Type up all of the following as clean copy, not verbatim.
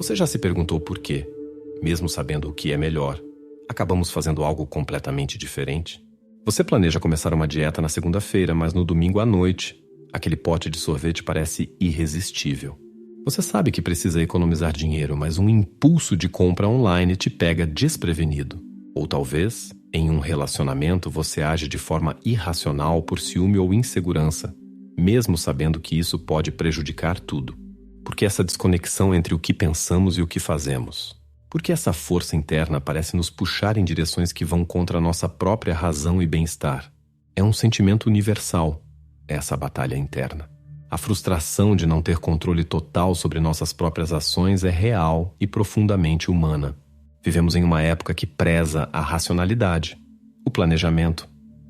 Você já se perguntou por quê, mesmo sabendo o que é melhor, acabamos fazendo algo completamente diferente? Você planeja começar uma dieta na segunda-feira, mas no domingo à noite, aquele pote de sorvete parece irresistível. Você sabe que precisa economizar dinheiro, mas um impulso de compra online te pega desprevenido. Ou talvez, em um relacionamento, você age de forma irracional por ciúme ou insegurança, mesmo sabendo que isso pode prejudicar tudo. Por que essa desconexão entre o que pensamos e o que fazemos? Por que essa força interna parece nos puxar em direções que vão contra a nossa própria razão e bem-estar? É um sentimento universal, essa batalha interna. A frustração de não ter controle total sobre nossas próprias ações é real e profundamente humana. Vivemos em uma época que preza a racionalidade, o planejamento,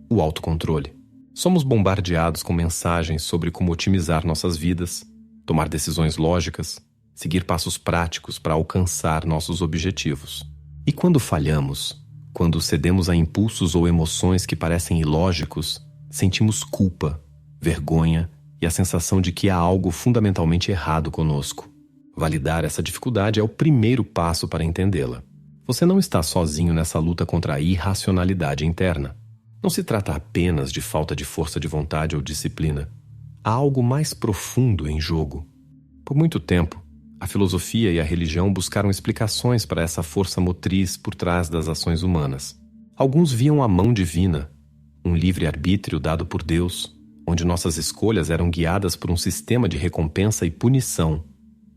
o autocontrole. Somos bombardeados com mensagens sobre como otimizar nossas vidas, tomar decisões lógicas, seguir passos práticos para alcançar nossos objetivos. E quando falhamos, quando cedemos a impulsos ou emoções que parecem ilógicos, sentimos culpa, vergonha e a sensação de que há algo fundamentalmente errado conosco. Validar essa dificuldade é o primeiro passo para entendê-la. Você não está sozinho nessa luta contra a irracionalidade interna. Não se trata apenas de falta de força de vontade ou disciplina. Há algo mais profundo em jogo. Por muito tempo, a filosofia e a religião buscaram explicações para essa força motriz por trás das ações humanas. Alguns viam a mão divina, um livre-arbítrio dado por Deus, onde nossas escolhas eram guiadas por um sistema de recompensa e punição,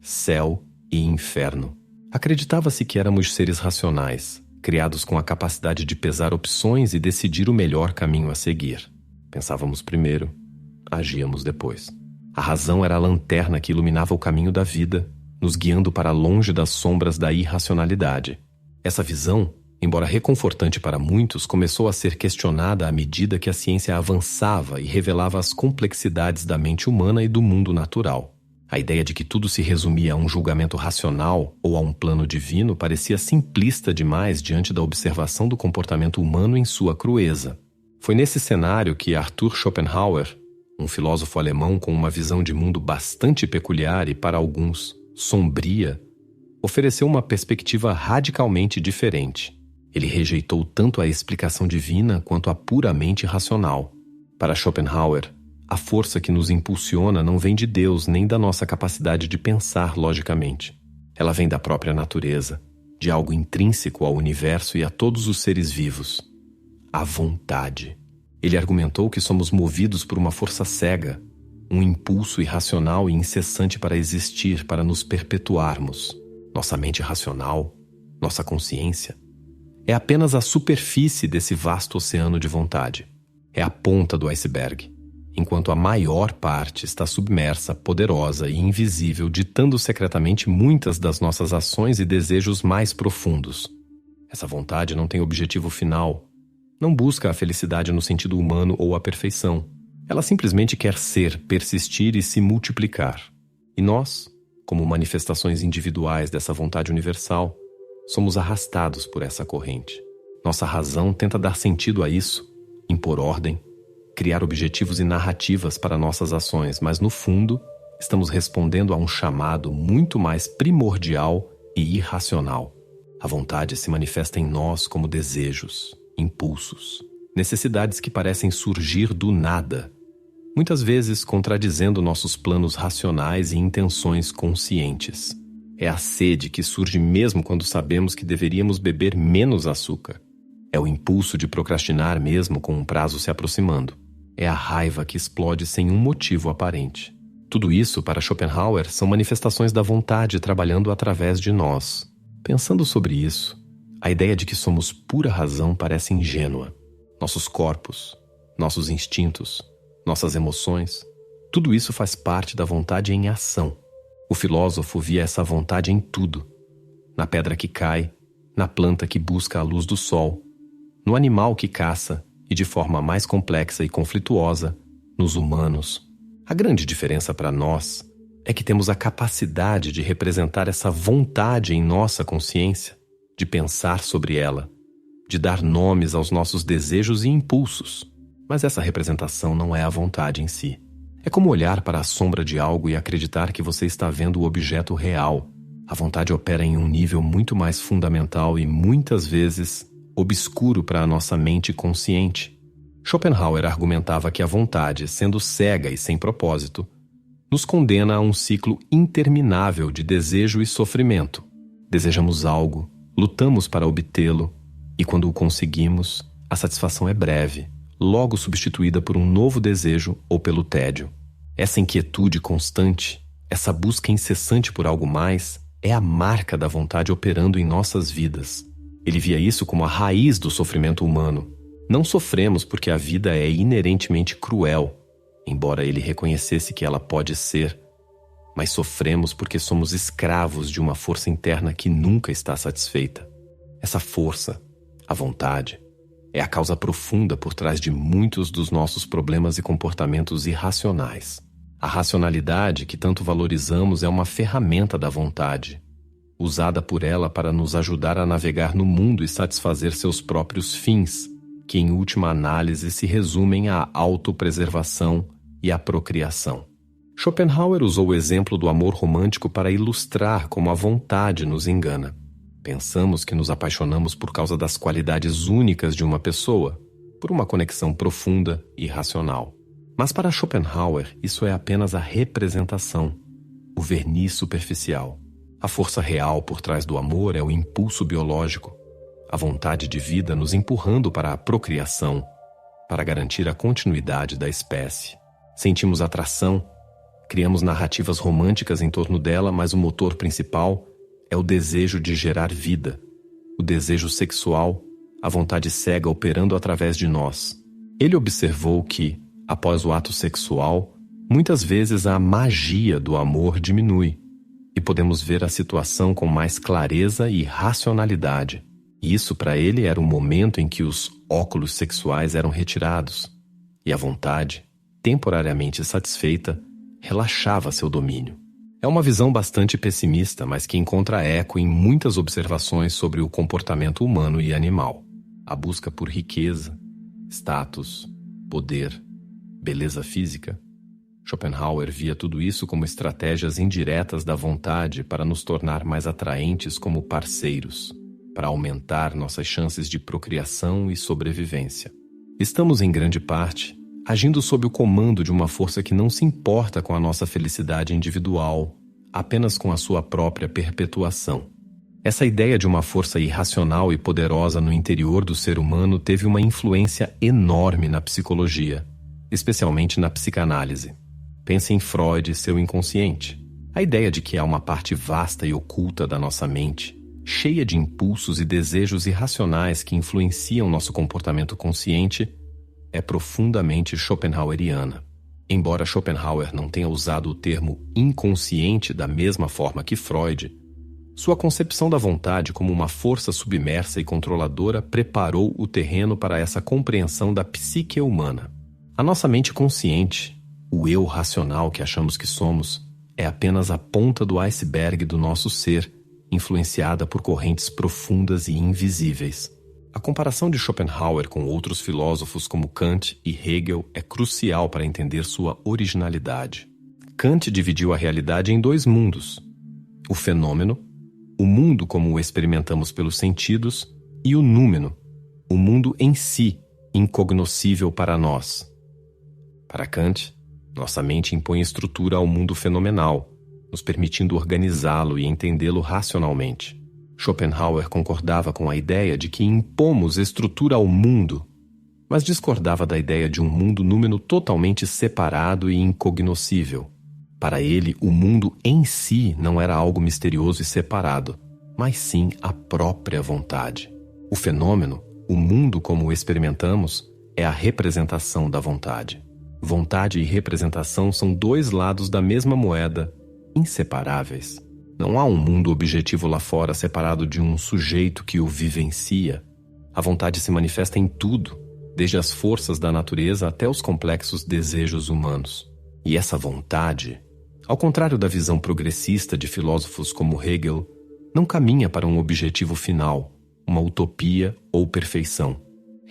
céu e inferno. Acreditava-se que éramos seres racionais, criados com a capacidade de pesar opções e decidir o melhor caminho a seguir. Pensávamos primeiro, agíamos depois. A razão era a lanterna que iluminava o caminho da vida, nos guiando para longe das sombras da irracionalidade. Essa visão, embora reconfortante para muitos, começou a ser questionada à medida que a ciência avançava e revelava as complexidades da mente humana e do mundo natural. A ideia de que tudo se resumia a um julgamento racional ou a um plano divino parecia simplista demais diante da observação do comportamento humano em sua crueza. Foi nesse cenário que Arthur Schopenhauer, um filósofo alemão com uma visão de mundo bastante peculiar e, para alguns, sombria, ofereceu uma perspectiva radicalmente diferente. Ele rejeitou tanto a explicação divina quanto a puramente racional. Para Schopenhauer, a força que nos impulsiona não vem de Deus nem da nossa capacidade de pensar logicamente. Ela vem da própria natureza, de algo intrínseco ao universo e a todos os seres vivos. A vontade. Ele argumentou que somos movidos por uma força cega, um impulso irracional e incessante para existir, para nos perpetuarmos. Nossa mente racional, nossa consciência, é apenas a superfície desse vasto oceano de vontade. É a ponta do iceberg, enquanto a maior parte está submersa, poderosa e invisível, ditando secretamente muitas das nossas ações e desejos mais profundos. Essa vontade não tem objetivo final, não busca a felicidade no sentido humano ou a perfeição. Ela simplesmente quer ser, persistir e se multiplicar. E nós, como manifestações individuais dessa vontade universal, somos arrastados por essa corrente. Nossa razão tenta dar sentido a isso, impor ordem, criar objetivos e narrativas para nossas ações, mas no fundo, estamos respondendo a um chamado muito mais primordial e irracional. A vontade se manifesta em nós como desejos, impulsos, necessidades que parecem surgir do nada, muitas vezes contradizendo nossos planos racionais e intenções conscientes. É a sede que surge mesmo quando sabemos que deveríamos beber menos açúcar. É o impulso de procrastinar mesmo com um prazo se aproximando. É a raiva que explode sem um motivo aparente. Tudo isso, para Schopenhauer, são manifestações da vontade trabalhando através de nós. Pensando sobre isso, a ideia de que somos pura razão parece ingênua. Nossos corpos, nossos instintos, nossas emoções, tudo isso faz parte da vontade em ação. O filósofo via essa vontade em tudo. Na pedra que cai, na planta que busca a luz do sol, no animal que caça e, de forma mais complexa e conflituosa, nos humanos. A grande diferença para nós é que temos a capacidade de representar essa vontade em nossa consciência, de pensar sobre ela, de dar nomes aos nossos desejos e impulsos. Mas essa representação não é a vontade em si. É como olhar para a sombra de algo e acreditar que você está vendo o objeto real. A vontade opera em um nível muito mais fundamental e, muitas vezes, obscuro para a nossa mente consciente. Schopenhauer argumentava que a vontade, sendo cega e sem propósito, nos condena a um ciclo interminável de desejo e sofrimento. Desejamos algo, lutamos para obtê-lo, e quando o conseguimos, a satisfação é breve, logo substituída por um novo desejo ou pelo tédio. Essa inquietude constante, essa busca incessante por algo mais, é a marca da vontade operando em nossas vidas. Ele via isso como a raiz do sofrimento humano. Não sofremos porque a vida é inerentemente cruel, embora ele reconhecesse que ela pode ser, mas sofremos porque somos escravos de uma força interna que nunca está satisfeita. Essa força, a vontade, é a causa profunda por trás de muitos dos nossos problemas e comportamentos irracionais. A racionalidade que tanto valorizamos é uma ferramenta da vontade, usada por ela para nos ajudar a navegar no mundo e satisfazer seus próprios fins, que em última análise se resumem à autopreservação e à procriação. Schopenhauer usou o exemplo do amor romântico para ilustrar como a vontade nos engana. Pensamos que nos apaixonamos por causa das qualidades únicas de uma pessoa, por uma conexão profunda e racional. Mas para Schopenhauer, isso é apenas a representação, o verniz superficial. A força real por trás do amor é o impulso biológico, a vontade de vida nos empurrando para a procriação, para garantir a continuidade da espécie. Sentimos atração, criamos narrativas românticas em torno dela, mas o motor principal é o desejo de gerar vida, o desejo sexual, a vontade cega operando através de nós. Ele observou que, após o ato sexual, muitas vezes a magia do amor diminui e podemos ver a situação com mais clareza e racionalidade. E isso para ele era o momento em que os óculos sexuais eram retirados e a vontade, temporariamente satisfeita, relaxava seu domínio. É uma visão bastante pessimista, mas que encontra eco em muitas observações sobre o comportamento humano e animal. A busca por riqueza, status, poder, beleza física. Schopenhauer via tudo isso como estratégias indiretas da vontade para nos tornar mais atraentes como parceiros, para aumentar nossas chances de procriação e sobrevivência. Estamos, em grande parte, agindo sob o comando de uma força que não se importa com a nossa felicidade individual, apenas com a sua própria perpetuação. Essa ideia de uma força irracional e poderosa no interior do ser humano teve uma influência enorme na psicologia, especialmente na psicanálise. Pense em Freud e seu inconsciente. A ideia de que há uma parte vasta e oculta da nossa mente, cheia de impulsos e desejos irracionais que influenciam nosso comportamento consciente, é profundamente schopenhaueriana. Embora Schopenhauer não tenha usado o termo inconsciente da mesma forma que Freud, sua concepção da vontade como uma força submersa e controladora preparou o terreno para essa compreensão da psique humana. A nossa mente consciente, o eu racional que achamos que somos, é apenas a ponta do iceberg do nosso ser, influenciada por correntes profundas e invisíveis. A comparação de Schopenhauer com outros filósofos como Kant e Hegel é crucial para entender sua originalidade. Kant dividiu a realidade em dois mundos: o fenômeno, o mundo como o experimentamos pelos sentidos, e o númeno, o mundo em si, incognoscível para nós. Para Kant, nossa mente impõe estrutura ao mundo fenomenal, nos permitindo organizá-lo e entendê-lo racionalmente. Schopenhauer concordava com a ideia de que impomos estrutura ao mundo, mas discordava da ideia de um mundo númeno totalmente separado e incognoscível. Para ele, o mundo em si não era algo misterioso e separado, mas sim a própria vontade. O fenômeno, o mundo como o experimentamos, é a representação da vontade. Vontade e representação são dois lados da mesma moeda, inseparáveis. Não há um mundo objetivo lá fora separado de um sujeito que o vivencia. A vontade se manifesta em tudo, desde as forças da natureza até os complexos desejos humanos. E essa vontade, ao contrário da visão progressista de filósofos como Hegel, não caminha para um objetivo final, uma utopia ou perfeição.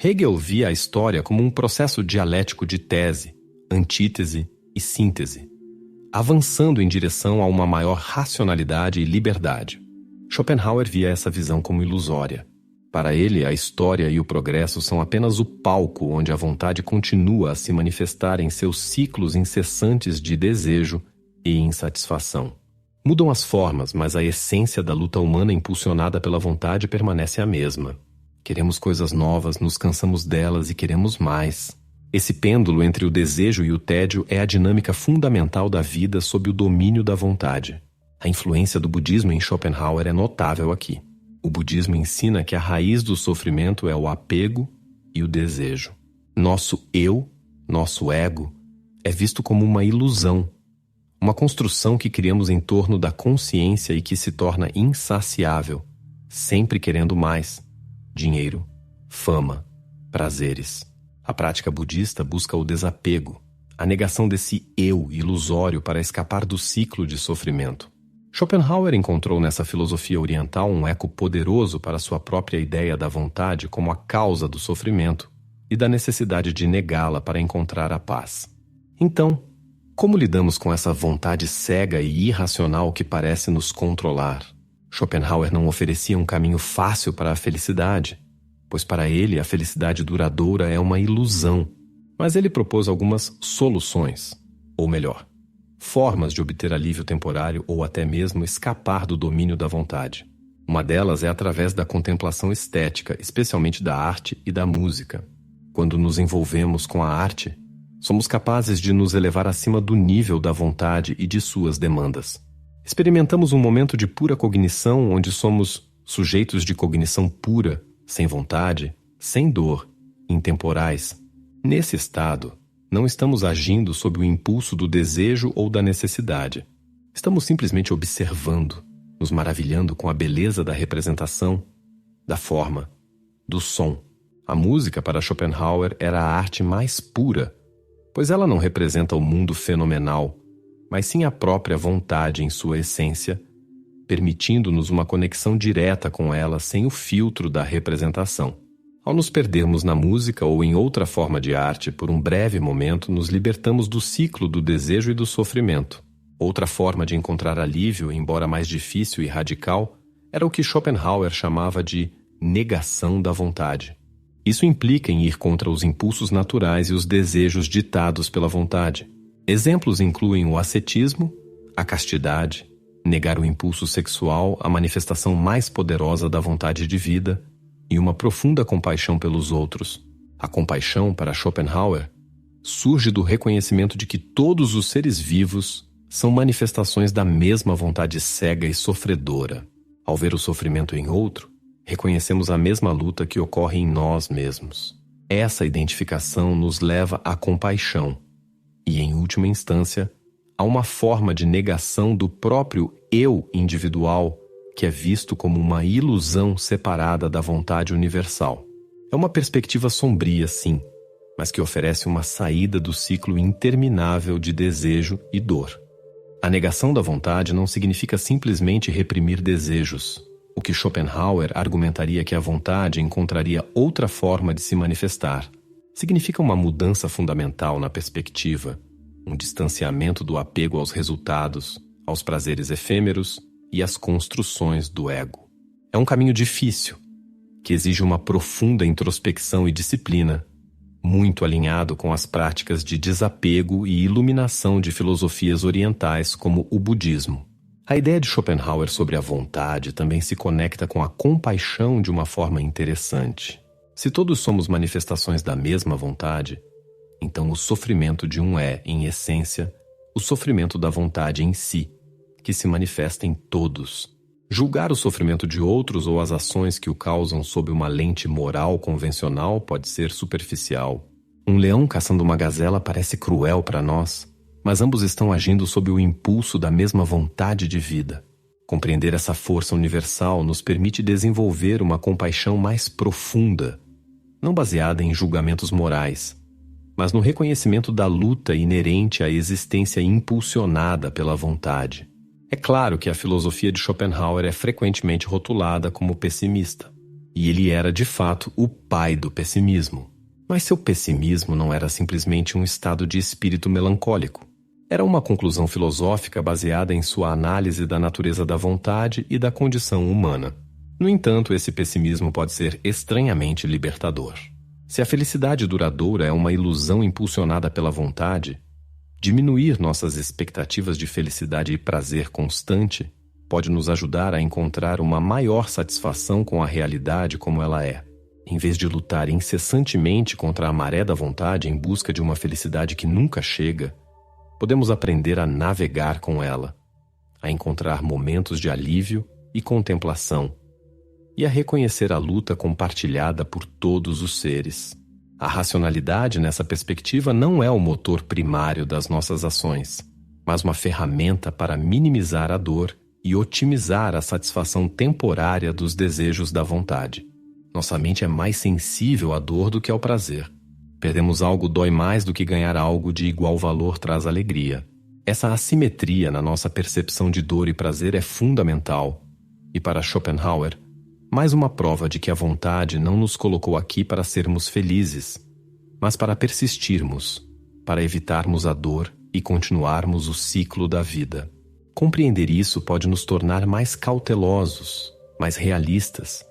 Hegel via a história como um processo dialético de tese, antítese e síntese. avançando em direção a uma maior racionalidade e liberdade. Schopenhauer via essa visão como ilusória. Para ele, a história e o progresso são apenas o palco onde a vontade continua a se manifestar em seus ciclos incessantes de desejo e insatisfação. Mudam as formas, mas a essência da luta humana impulsionada pela vontade permanece a mesma. Queremos coisas novas, nos cansamos delas e queremos mais. Esse pêndulo entre o desejo e o tédio é a dinâmica fundamental da vida sob o domínio da vontade. A influência do budismo em Schopenhauer é notável aqui. O budismo ensina que a raiz do sofrimento é o apego e o desejo. Nosso eu, nosso ego, é visto como uma ilusão, uma construção que criamos em torno da consciência e que se torna insaciável, sempre querendo mais: dinheiro, fama, prazeres. A prática budista busca o desapego, a negação desse eu ilusório para escapar do ciclo de sofrimento. Schopenhauer encontrou nessa filosofia oriental um eco poderoso para sua própria ideia da vontade como a causa do sofrimento e da necessidade de negá-la para encontrar a paz. Então, como lidamos com essa vontade cega e irracional que parece nos controlar? Schopenhauer não oferecia um caminho fácil para a felicidade, pois para ele a felicidade duradoura é uma ilusão, mas ele propôs algumas soluções, ou melhor, formas de obter alívio temporário ou até mesmo escapar do domínio da vontade. Uma delas é através da contemplação estética, especialmente da arte e da música. Quando nos envolvemos com a arte, somos capazes de nos elevar acima do nível da vontade e de suas demandas. Experimentamos um momento de pura cognição onde somos sujeitos de cognição pura, sem vontade, sem dor, intemporais. Nesse estado, não estamos agindo sob o impulso do desejo ou da necessidade. Estamos simplesmente observando, nos maravilhando com a beleza da representação, da forma, do som. A música para Schopenhauer era a arte mais pura, pois ela não representa o mundo fenomenal, mas sim a própria vontade em sua essência, permitindo-nos uma conexão direta com ela sem o filtro da representação. Ao nos perdermos na música ou em outra forma de arte por um breve momento, nos libertamos do ciclo do desejo e do sofrimento. Outra forma de encontrar alívio, embora mais difícil e radical, era o que Schopenhauer chamava de negação da vontade. Isso implica em ir contra os impulsos naturais e os desejos ditados pela vontade. Exemplos incluem o ascetismo, a castidade, negar o impulso sexual, a manifestação mais poderosa da vontade de vida, e uma profunda compaixão pelos outros. A compaixão, para Schopenhauer, surge do reconhecimento de que todos os seres vivos são manifestações da mesma vontade cega e sofredora. Ao ver o sofrimento em outro, reconhecemos a mesma luta que ocorre em nós mesmos. Essa identificação nos leva à compaixão e, em última instância, a uma forma de negação do próprio eu individual que é visto como uma ilusão separada da vontade universal. É uma perspectiva sombria, sim, mas que oferece uma saída do ciclo interminável de desejo e dor. A negação da vontade não significa simplesmente reprimir desejos. O que Schopenhauer argumentaria que a vontade encontraria outra forma de se manifestar. Significa uma mudança fundamental na perspectiva, um distanciamento do apego aos resultados, aos prazeres efêmeros e às construções do ego. É um caminho difícil, que exige uma profunda introspecção e disciplina, muito alinhado com as práticas de desapego e iluminação de filosofias orientais como o budismo. A ideia de Schopenhauer sobre a vontade também se conecta com a compaixão de uma forma interessante. Se todos somos manifestações da mesma vontade, então o sofrimento de um é, em essência, o sofrimento da vontade em si, que se manifesta em todos. Julgar o sofrimento de outros ou as ações que o causam sob uma lente moral convencional pode ser superficial. Um leão caçando uma gazela parece cruel para nós, mas ambos estão agindo sob o impulso da mesma vontade de vida. Compreender essa força universal nos permite desenvolver uma compaixão mais profunda, não baseada em julgamentos morais, mas no reconhecimento da luta inerente à existência impulsionada pela vontade. É claro que a filosofia de Schopenhauer é frequentemente rotulada como pessimista, e ele era, de fato, o pai do pessimismo. Mas seu pessimismo não era simplesmente um estado de espírito melancólico. Era uma conclusão filosófica baseada em sua análise da natureza da vontade e da condição humana. No entanto, esse pessimismo pode ser estranhamente libertador. Se a felicidade duradoura é uma ilusão impulsionada pela vontade, diminuir nossas expectativas de felicidade e prazer constante pode nos ajudar a encontrar uma maior satisfação com a realidade como ela é. Em vez de lutar incessantemente contra a maré da vontade em busca de uma felicidade que nunca chega, podemos aprender a navegar com ela, a encontrar momentos de alívio e contemplação, e a reconhecer a luta compartilhada por todos os seres. A racionalidade, nessa perspectiva, não é o motor primário das nossas ações, mas uma ferramenta para minimizar a dor e otimizar a satisfação temporária dos desejos da vontade. Nossa mente é mais sensível à dor do que ao prazer. Perdemos algo dói mais do que ganhar algo de igual valor traz alegria. Essa assimetria na nossa percepção de dor e prazer é fundamental. E para Schopenhauer, mais uma prova de que a vontade não nos colocou aqui para sermos felizes, mas para persistirmos, para evitarmos a dor e continuarmos o ciclo da vida. Compreender isso pode nos tornar mais cautelosos, mais realistas,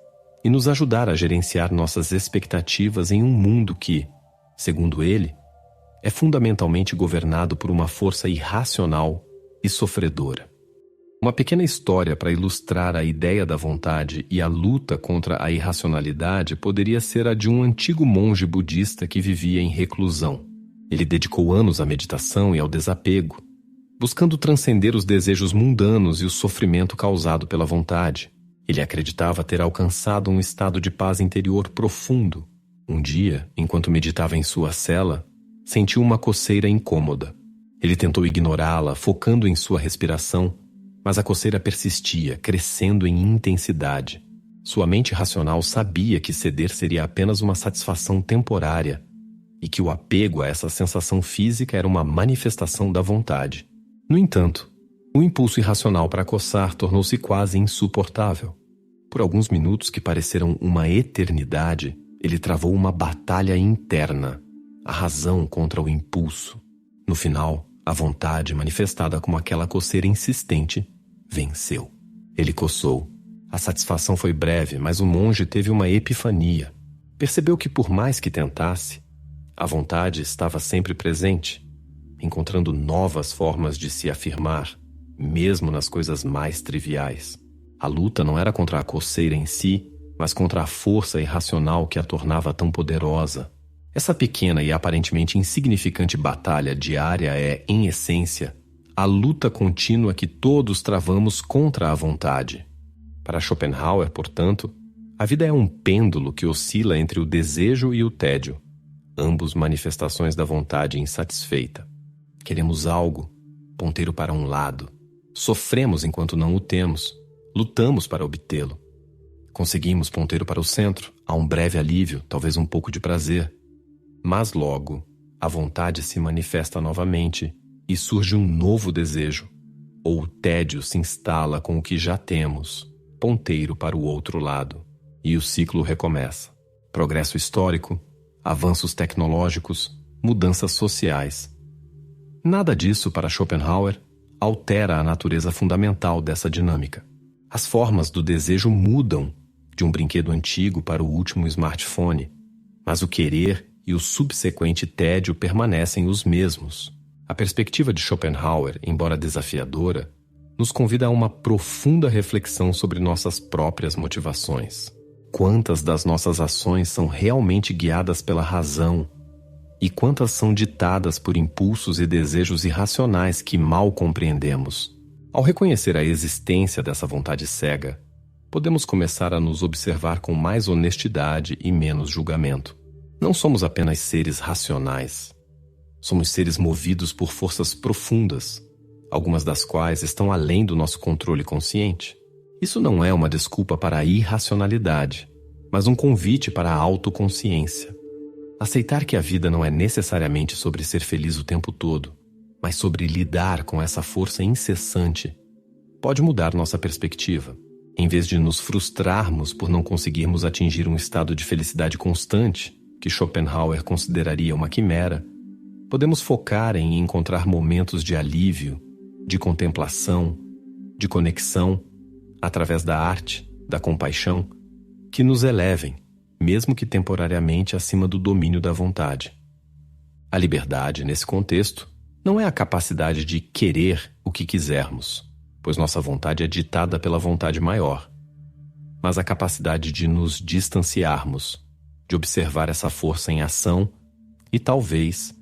e nos ajudar a gerenciar nossas expectativas em um mundo que, segundo ele, é fundamentalmente governado por uma força irracional e sofredora. Uma pequena história para ilustrar a ideia da vontade e a luta contra a irracionalidade poderia ser a de um antigo monge budista que vivia em reclusão. Ele dedicou anos à meditação e ao desapego, buscando transcender os desejos mundanos e o sofrimento causado pela vontade. Ele acreditava ter alcançado um estado de paz interior profundo. Um dia, enquanto meditava em sua cela, sentiu uma coceira incômoda. Ele tentou ignorá-la, focando em sua respiração, mas a coceira persistia, crescendo em intensidade. Sua mente racional sabia que ceder seria apenas uma satisfação temporária e que o apego a essa sensação física era uma manifestação da vontade. No entanto, o impulso irracional para coçar tornou-se quase insuportável. Por alguns minutos que pareceram uma eternidade, ele travou uma batalha interna, a razão contra o impulso. No final, a vontade, manifestada como aquela coceira insistente, venceu. Ele coçou. A satisfação foi breve, mas o monge teve uma epifania. Percebeu que, por mais que tentasse, a vontade estava sempre presente, encontrando novas formas de se afirmar, mesmo nas coisas mais triviais. A luta não era contra a coceira em si, mas contra a força irracional que a tornava tão poderosa. Essa pequena e aparentemente insignificante batalha diária é, em essência, a luta contínua que todos travamos contra a vontade. Para Schopenhauer, portanto, a vida é um pêndulo que oscila entre o desejo e o tédio, ambos manifestações da vontade insatisfeita. Queremos algo, ponteiro para um lado. Sofremos enquanto não o temos. Lutamos para obtê-lo. Conseguimos, ponteiro para o centro. Há um breve alívio, talvez um pouco de prazer. Mas logo, a vontade se manifesta novamente e surge um novo desejo. Ou o tédio se instala com o que já temos, ponteiro para o outro lado. E o ciclo recomeça. Progresso histórico, avanços tecnológicos, mudanças sociais. Nada disso, para Schopenhauer, altera a natureza fundamental dessa dinâmica. As formas do desejo mudam de um brinquedo antigo para o último smartphone, mas o querer e o subsequente tédio permanecem os mesmos. A perspectiva de Schopenhauer, embora desafiadora, nos convida a uma profunda reflexão sobre nossas próprias motivações. Quantas das nossas ações são realmente guiadas pela razão e quantas são ditadas por impulsos e desejos irracionais que mal compreendemos? Ao reconhecer a existência dessa vontade cega, podemos começar a nos observar com mais honestidade e menos julgamento. Não somos apenas seres racionais. Somos seres movidos por forças profundas, algumas das quais estão além do nosso controle consciente. Isso não é uma desculpa para a irracionalidade, mas um convite para a autoconsciência. Aceitar que a vida não é necessariamente sobre ser feliz o tempo todo, mas sobre lidar com essa força incessante, pode mudar nossa perspectiva. Em vez de nos frustrarmos por não conseguirmos atingir um estado de felicidade constante, que Schopenhauer consideraria uma quimera, Podemos focar em encontrar momentos de alívio, de contemplação, de conexão, através da arte, da compaixão, que nos elevem, mesmo que temporariamente acima do domínio da vontade. A liberdade, nesse contexto, não é a capacidade de querer o que quisermos, pois nossa vontade é ditada pela vontade maior, mas a capacidade de nos distanciarmos, de observar essa força em ação e, talvez,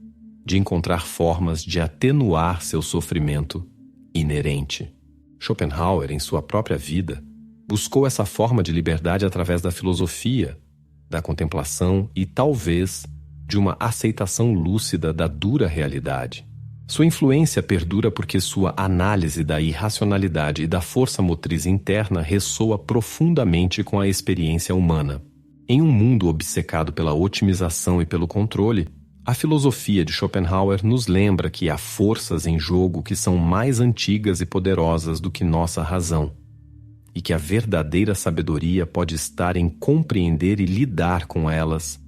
de encontrar formas de atenuar seu sofrimento inerente. Schopenhauer, em sua própria vida, buscou essa forma de liberdade através da filosofia, da contemplação e, talvez, de uma aceitação lúcida da dura realidade. Sua influência perdura porque sua análise da irracionalidade e da força motriz interna ressoa profundamente com a experiência humana. Em um mundo obcecado pela otimização e pelo controle, a filosofia de Schopenhauer nos lembra que há forças em jogo que são mais antigas e poderosas do que nossa razão, e que a verdadeira sabedoria pode estar em compreender e lidar com elas,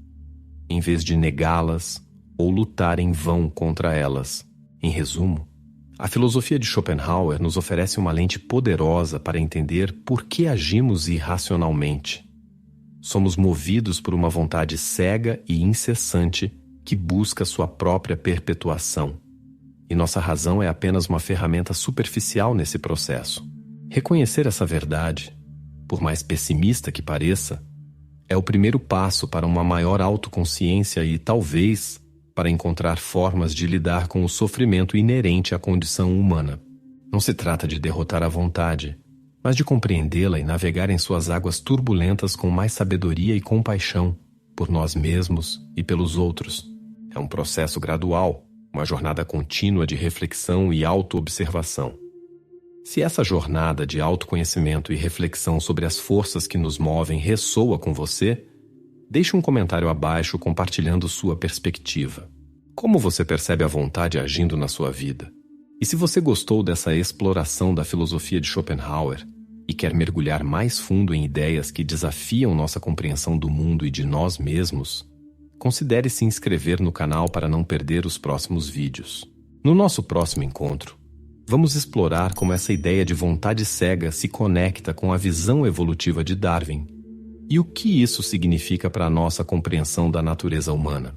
em vez de negá-las ou lutar em vão contra elas. Em resumo, a filosofia de Schopenhauer nos oferece uma lente poderosa para entender por que agimos irracionalmente. Somos movidos por uma vontade cega e incessante que busca sua própria perpetuação. E nossa razão é apenas uma ferramenta superficial nesse processo. Reconhecer essa verdade, por mais pessimista que pareça, é o primeiro passo para uma maior autoconsciência e, talvez, para encontrar formas de lidar com o sofrimento inerente à condição humana. Não se trata de derrotar a vontade, mas de compreendê-la e navegar em suas águas turbulentas com mais sabedoria e compaixão, por nós mesmos e pelos outros. É um processo gradual, uma jornada contínua de reflexão e autoobservação. Se essa jornada de autoconhecimento e reflexão sobre as forças que nos movem ressoa com você, deixe um comentário abaixo compartilhando sua perspectiva. Como você percebe a vontade agindo na sua vida? E se você gostou dessa exploração da filosofia de Schopenhauer e quer mergulhar mais fundo em ideias que desafiam nossa compreensão do mundo e de nós mesmos, considere se inscrever no canal para não perder os próximos vídeos. No nosso próximo encontro, vamos explorar como essa ideia de vontade cega se conecta com a visão evolutiva de Darwin e o que isso significa para a nossa compreensão da natureza humana.